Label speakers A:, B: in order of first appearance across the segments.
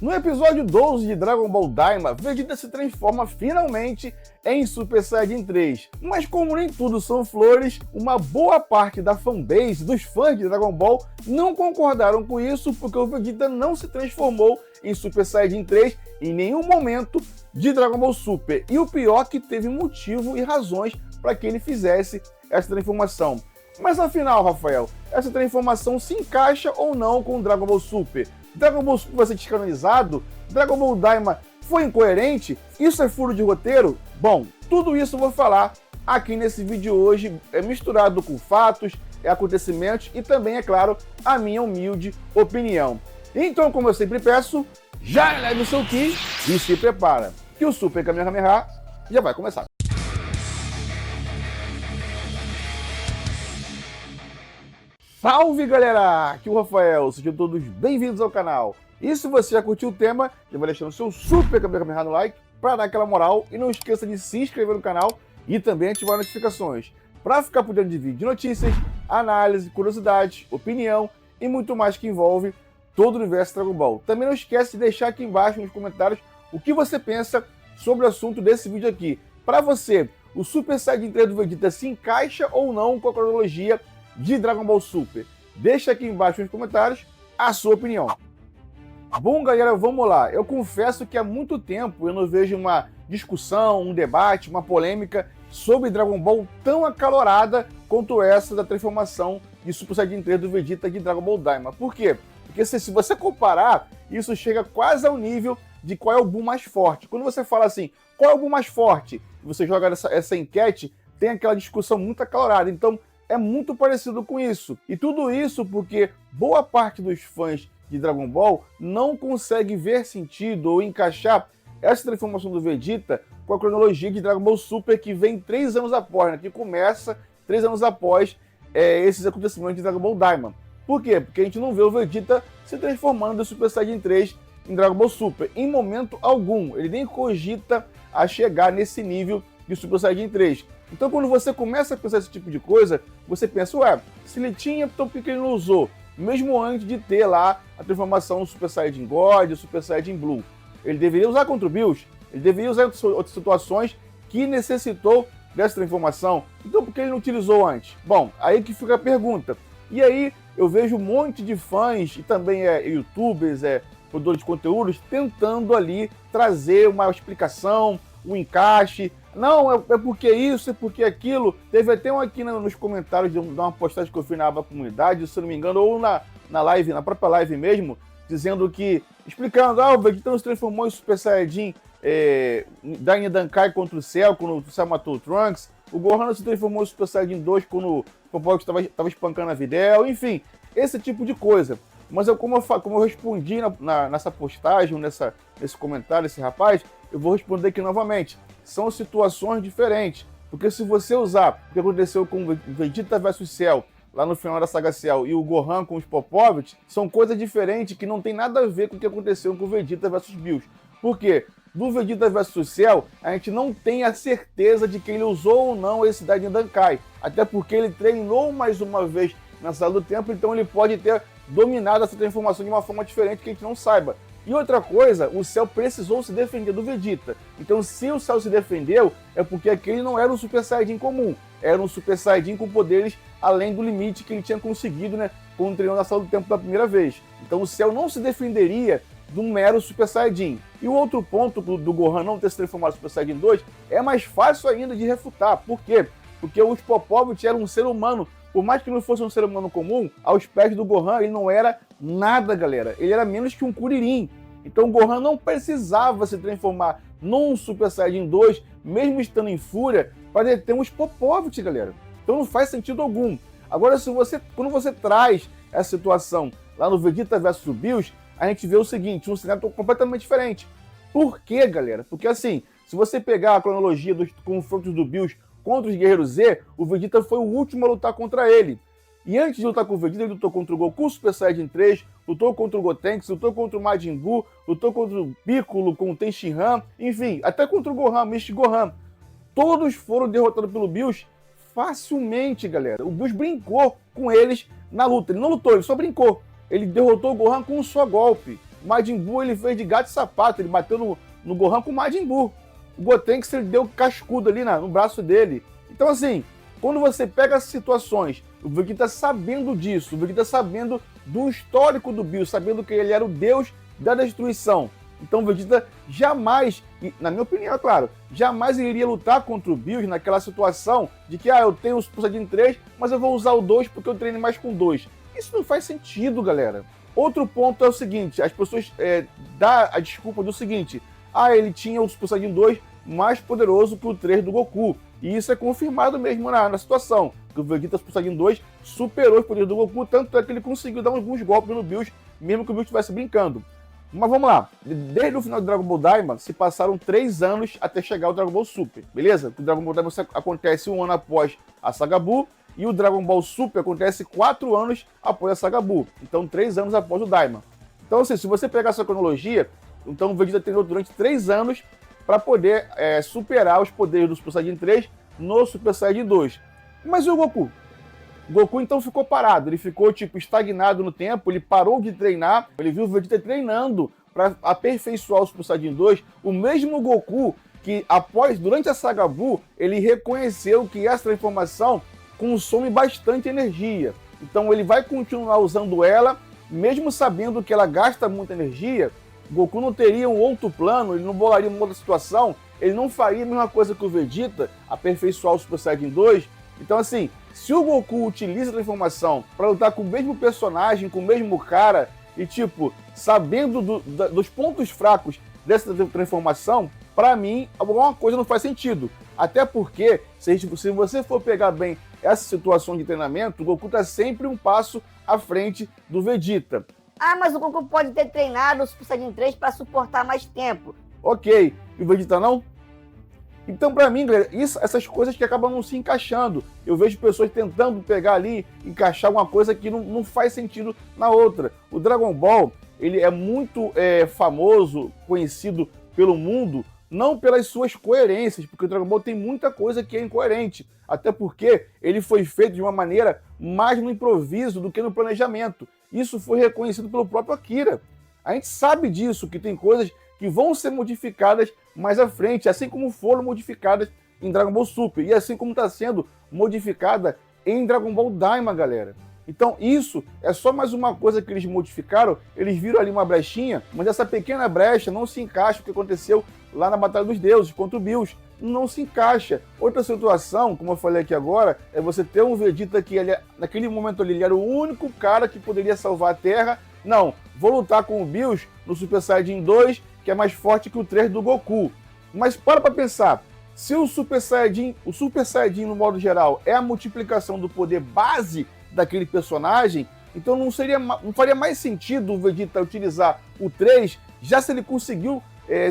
A: No episódio 12 de Dragon Ball Daima, Vegeta se transforma finalmente em Super Saiyajin 3. Mas como nem tudo são flores, uma boa parte da fanbase dos fãs de Dragon Ball não concordaram com isso porque o Vegeta não se transformou em Super Saiyajin 3 em nenhum momento de Dragon Ball Super. E o pior que teve motivo e razões para que ele fizesse essa transformação. Mas afinal, Rafael, essa transformação se encaixa ou não com Dragon Ball Super? Dragon Ball Super vai ser descanonizado? Dragon Ball Daima foi incoerente? Isso é furo de roteiro? Bom, tudo isso eu vou falar aqui nesse vídeo hoje, misturado com fatos, acontecimentos e também, é claro, a minha humilde opinião. Então, como eu sempre peço, já leve o seu ki e se prepara, que o Super Kamehameha já vai começar. Salve galera, aqui é o Rafael, sejam todos bem-vindos ao canal. E se você já curtiu o tema, já vai deixando o seu Super Kamehameha no like para dar aquela moral e não esqueça de se inscrever no canal e também ativar as notificações para ficar por dentro de vídeo de notícias, análise, curiosidades, opinião e muito mais que envolve todo o universo Dragon Ball. Também não esquece de deixar aqui embaixo nos comentários o que você pensa sobre o assunto desse vídeo aqui. Para você, o Super Saiyajin 3 do Vegeta se encaixa ou não com a cronologia de Dragon Ball Super? Deixa aqui embaixo nos comentários a sua opinião. Bom galera, vamos lá. Eu confesso que há muito tempo eu não vejo uma discussão, um debate, uma polêmica sobre Dragon Ball tão acalorada quanto essa da transformação de Super Saiyajin 3 do Vegeta de Dragon Ball Daima. Por quê? Porque se você comparar, isso chega quase ao nível de qual é o boom mais forte. Quando você fala assim, qual é o boom mais forte? Você joga essa enquete, tem aquela discussão muito acalorada. Então, é muito parecido com isso. E tudo isso porque boa parte dos fãs de Dragon Ball não consegue ver sentido ou encaixar essa transformação do Vegeta com a cronologia de Dragon Ball Super que vem 3 anos após, né? Que começa 3 anos após esses acontecimentos de Dragon Ball Daima. Por quê? Porque a gente não vê o Vegeta se transformando do Super Saiyajin 3 em Dragon Ball Super. Em momento algum. Ele nem cogita a chegar nesse nível de Super Saiyajin 3. Então, quando você começa a pensar esse tipo de coisa, você pensa, ué, se ele tinha, então por que ele não usou? Mesmo antes de ter lá a transformação no Super Saiyajin God, Super Saiyajin Blue. Ele deveria usar contra o Bills, ele deveria usar em outras situações que necessitou dessa transformação. Então, por que ele não utilizou antes? Bom, aí que fica a pergunta. E aí, eu vejo um monte de fãs, e também youtubers, produtores de conteúdos, tentando ali trazer uma explicação, um encaixe. Não, é porque isso, é porque aquilo. Teve até um aqui nos comentários de uma postagem que eu fiz na aba comunidade, se eu não me engano, ou na live, na própria live mesmo, dizendo que, explicando, o Vegeta não se transformou em Super Saiyajin da Dankai contra o Cell, quando o Cell matou o Trunks. O Gohan não se transformou em Super Saiyajin 2 quando o Popó estava espancando a Videl. Enfim, esse tipo de coisa. Mas como eu respondi nessa postagem, nesse comentário, esse rapaz, eu vou responder aqui novamente. São situações diferentes. Porque se você usar o que aconteceu com o Vegeta vs Cell, lá no final da saga Cell, e o Gohan com os Popovich, são coisas diferentes que não tem nada a ver com o que aconteceu com o Vegeta vs Bills. Por quê? Do Vegeta vs Cell, a gente não tem a certeza de que ele usou ou não esse Daiden Dankai. Até porque ele treinou mais uma vez na Sala do Tempo, então ele pode ter dominado essa transformação de uma forma diferente que a gente não saiba. E outra coisa, o Cell precisou se defender do Vegeta. Então, se o Cell se defendeu, é porque aquele não era um Super Saiyajin comum. Era um Super Saiyajin com poderes além do limite que ele tinha conseguido, né, quando treinou na Sala do Tempo pela primeira vez. Então, o Cell não se defenderia de um mero Super Saiyajin. E o outro ponto do Gohan não ter se transformado em Super Saiyajin 2 é mais fácil ainda de refutar. Por quê? Porque os Popovich eram um ser humano. Por mais que não fosse um ser humano comum, aos pés do Gohan ele não era nada, galera. Ele era menos que um Kuririn. Então o Gohan não precisava se transformar num Super Saiyajin 2, mesmo estando em fúria, para deter uns Popovich, galera. Então não faz sentido algum. Agora, quando você traz essa situação lá no Vegeta vs Bills, a gente vê o seguinte, um cenário completamente diferente. Por quê, galera? Porque assim, se você pegar a cronologia dos confrontos do Bills contra os Guerreiros Z, o Vegeta foi o último a lutar contra ele. E antes de lutar com o Vegeta, ele lutou contra o Goku Super Saiyajin 3, lutou contra o Gotenks, lutou contra o Majin Buu, lutou contra o Piccolo com o Tenshinhan, enfim, até contra o Gohan, Mist Gohan. Todos foram derrotados pelo Bills facilmente, galera. O Bills brincou com eles na luta. Ele não lutou, ele só brincou. Ele derrotou o Gohan com um só golpe. O Majin Buu ele fez de gato e sapato, ele bateu no Gohan com o Majin Buu. O Gotenks ele deu cascudo ali no braço dele. Então assim, quando você pega as situações, o Vegeta sabendo disso, o Vegeta sabendo do histórico do Bills, sabendo que ele era o deus da destruição. Então o Vegeta jamais, na minha opinião, é claro, jamais iria lutar contra o Bills naquela situação de que eu tenho o Super Saiyajin 3, mas eu vou usar o 2 porque eu treino mais com 2. Isso não faz sentido, galera. Outro ponto é o seguinte, as pessoas dão a desculpa do seguinte, ele tinha o Super Saiyajin 2 mais poderoso que o 3 do Goku. E isso é confirmado mesmo na situação, que o Vegeta Super Saiyajin 2 superou os poderes do Goku, tanto é que ele conseguiu dar alguns golpes no Bills, mesmo que o Bills estivesse brincando. Mas vamos lá, desde o final do Dragon Ball Daima, se passaram 3 anos até chegar ao Dragon Ball Super, beleza? O Dragon Ball Daima acontece 1 ano após a Saga Buu, e o Dragon Ball Super acontece 4 anos após a Saga Buu, então 3 anos após o Daima. Então assim, se você pegar essa cronologia, então o Vegeta treinou durante 3 anos para poder superar os poderes do Super Saiyajin 3 no Super Saiyajin 2. Mas e o Goku? O Goku então ficou parado, ele ficou estagnado no tempo, ele parou de treinar, ele viu o Vegeta treinando para aperfeiçoar o Super Saiyajin 2, o mesmo Goku que durante a Saga Buu, ele reconheceu que essa transformação consome bastante energia. Então ele vai continuar usando ela, mesmo sabendo que ela gasta muita energia. Goku não teria um outro plano, ele não bolaria uma outra situação, ele não faria a mesma coisa que o Vegeta, aperfeiçoar o Super Saiyajin 2. Então assim, se o Goku utiliza a transformação para lutar com o mesmo personagem, com o mesmo cara, e sabendo dos pontos fracos dessa transformação, para mim, alguma coisa não faz sentido. Até porque, se você for pegar bem essa situação de treinamento, o Goku está sempre um passo à frente do Vegeta.
B: Mas o Goku pode ter treinado o Super Saiyajin 3 para suportar mais tempo.
A: Ok, e o Vegeta não? Então, para mim, galera, essas coisas que acabam não se encaixando. Eu vejo pessoas tentando pegar ali, encaixar uma coisa que não faz sentido na outra. O Dragon Ball, ele é muito famoso, conhecido pelo mundo, não pelas suas coerências, porque o Dragon Ball tem muita coisa que é incoerente. Até porque ele foi feito de uma maneira mais no improviso do que no planejamento. Isso foi reconhecido pelo próprio Akira. A gente sabe disso, que tem coisas que vão ser modificadas mais à frente, assim como foram modificadas em Dragon Ball Super, e assim como está sendo modificada em Dragon Ball Daima, galera. Então isso é só mais uma coisa que eles modificaram, eles viram ali uma brechinha, mas essa pequena brecha não se encaixa com o que aconteceu lá na Batalha dos Deuses, contra o Bills. Não se encaixa. Outra situação, como eu falei aqui agora, é você ter um Vegeta que naquele momento ali, ele era o único cara que poderia salvar a Terra. Não, vou lutar com o Bills no Super Saiyajin 2, que é mais forte que o 3 do Goku. Mas para pensar, se o Super Saiyajin no modo geral é a multiplicação do poder base daquele personagem, então não faria mais sentido o Vegeta utilizar o 3, já se ele conseguiu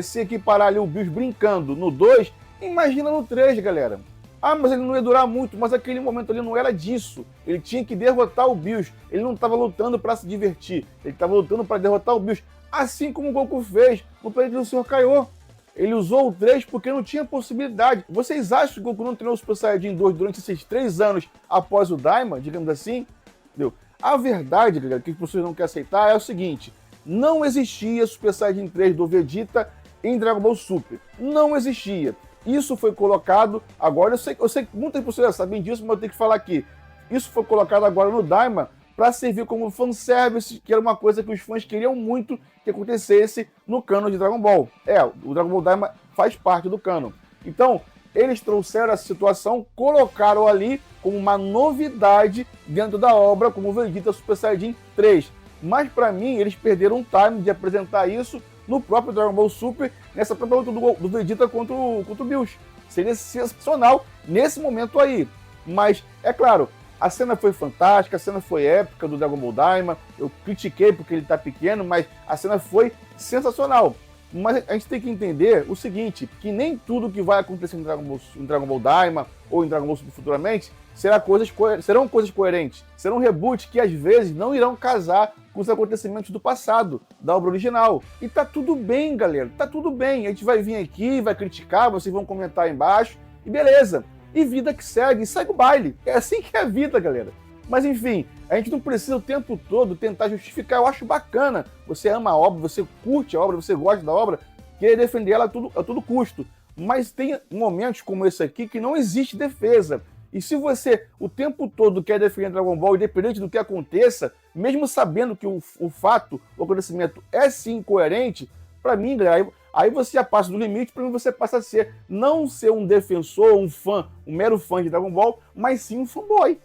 A: se equiparar ali o Bills brincando no 2, imagina no 3, galera. Mas ele não ia durar muito, mas aquele momento ali não era disso. Ele tinha que derrotar o Bills, ele não estava lutando para se divertir, ele estava lutando para derrotar o Bills, assim como o Goku fez no planeta do Sr. Kaiô. Ele usou o 3 porque não tinha possibilidade. Vocês acham que o Goku não treinou o Super Saiyajin 2 durante esses 3 anos após o Daima, digamos assim? Entendeu? A verdade, galera, que as pessoas não querem aceitar é o seguinte: não existia Super Saiyajin 3 do Vegeta em Dragon Ball Super. Não existia. Isso foi colocado agora, eu sei que muitas pessoas já sabem disso, mas eu tenho que falar aqui. Isso foi colocado agora no Daima para servir como fanservice, que era uma coisa que os fãs queriam muito que acontecesse no canon de Dragon Ball. O Dragon Ball Daima faz parte do canon. Então, eles trouxeram essa situação, colocaram ali como uma novidade dentro da obra, como o Vegeta Super Saiyajin 3. Mas, para mim, eles perderam o time de apresentar isso no próprio Dragon Ball Super, nessa própria luta do Vegeta contra o Bills. Seria sensacional nesse momento aí. Mas, é claro, a cena foi fantástica, a cena foi épica do Dragon Ball Daima. Eu critiquei porque ele tá pequeno, mas a cena foi sensacional. Mas a gente tem que entender o seguinte, que nem tudo que vai acontecer em Dragon Ball Daima ou em Dragon Ball Super futuramente serão coisas coerentes. Serão reboots que às vezes não irão casar com os acontecimentos do passado, da obra original. E tá tudo bem, galera, tá tudo bem. A gente vai vir aqui, vai criticar, vocês vão comentar aí embaixo, e beleza. E vida que segue o baile. É assim que é a vida, galera. Mas enfim, a gente não precisa o tempo todo tentar justificar. Eu acho bacana, você ama a obra, você curte a obra, você gosta da obra, querer defender ela a todo custo. Mas tem momentos como esse aqui que não existe defesa. E se você o tempo todo quer defender Dragon Ball, independente do que aconteça, mesmo sabendo que o fato, o acontecimento é sim incoerente, para mim, galera, aí você já passa do limite, para mim você passa a ser, não ser um defensor, um fã, um mero fã de Dragon Ball, mas sim um fanboy.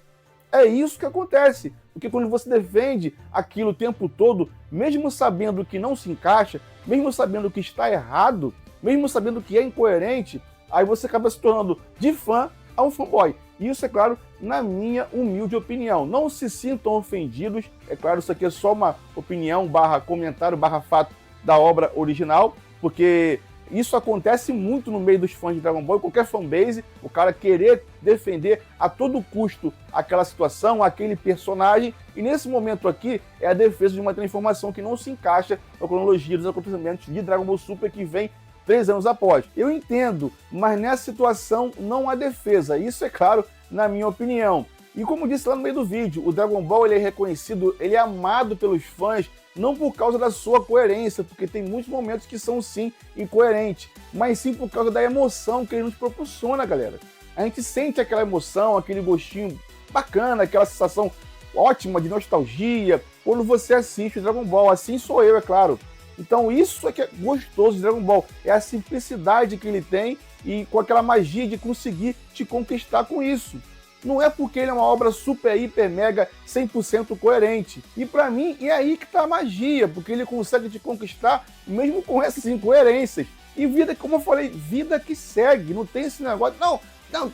A: É isso que acontece, porque quando você defende aquilo o tempo todo, mesmo sabendo que não se encaixa, mesmo sabendo que está errado, mesmo sabendo que é incoerente, aí você acaba se tornando de fã a um fanboy. Isso, é claro, na minha humilde opinião. Não se sintam ofendidos, é claro, isso aqui é só uma opinião, comentário, fato da obra original, porque isso acontece muito no meio dos fãs de Dragon Ball, qualquer fanbase, o cara querer defender a todo custo aquela situação, aquele personagem, e nesse momento aqui é a defesa de uma transformação que não se encaixa na cronologia dos acontecimentos de Dragon Ball Super que vem 3 anos após. Eu entendo, mas nessa situação não há defesa, isso é claro, na minha opinião. E como disse lá no meio do vídeo, o Dragon Ball ele é reconhecido, ele é amado pelos fãs, não por causa da sua coerência, porque tem muitos momentos que são sim incoerentes, mas sim por causa da emoção que ele nos proporciona, galera. A gente sente aquela emoção, aquele gostinho bacana, aquela sensação ótima de nostalgia, quando você assiste o Dragon Ball. Assim sou eu, é claro. Então isso é que é gostoso de Dragon Ball, é a simplicidade que ele tem e com aquela magia de conseguir te conquistar com isso. Não é porque ele é uma obra super, hiper, mega, 100% coerente. E pra mim, é aí que tá a magia, porque ele consegue te conquistar mesmo com essas incoerências. E vida, como eu falei, vida que segue, não tem esse negócio, não,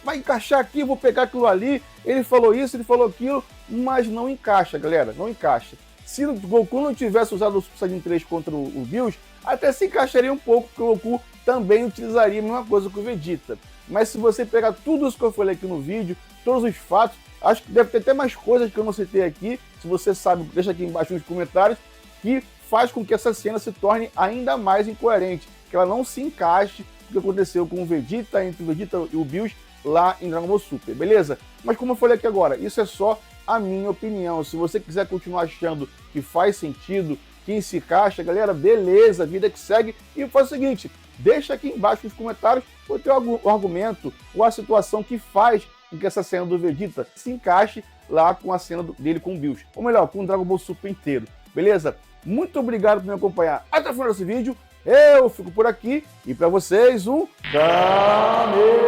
A: vai encaixar aqui, eu vou pegar aquilo ali, ele falou isso, ele falou aquilo, mas não encaixa, galera, não encaixa. Se o Goku não tivesse usado o Super Saiyajin 3 contra o Bills, até se encaixaria um pouco, porque o Goku também utilizaria a mesma coisa que o Vegeta. Mas se você pegar tudo isso que eu falei aqui no vídeo, todos os fatos, acho que deve ter até mais coisas que eu não citei aqui, se você sabe, deixa aqui embaixo nos comentários, que faz com que essa cena se torne ainda mais incoerente, que ela não se encaixe com o que aconteceu com o Vegeta, entre o Vegeta e o Bills, lá em Dragon Ball Super, beleza? Mas como eu falei aqui agora, isso é só a minha opinião. Se você quiser continuar achando que faz sentido, que se encaixa, galera, beleza, vida que segue. E faz o seguinte, deixa aqui embaixo nos comentários o teu argumento ou a situação que faz com que essa cena do Vegeta se encaixe lá com a cena dele com o Bills. Ou melhor, com o Dragon Ball Super inteiro, beleza? Muito obrigado por me acompanhar até o final desse vídeo. Eu fico por aqui e para vocês um Kamehameha!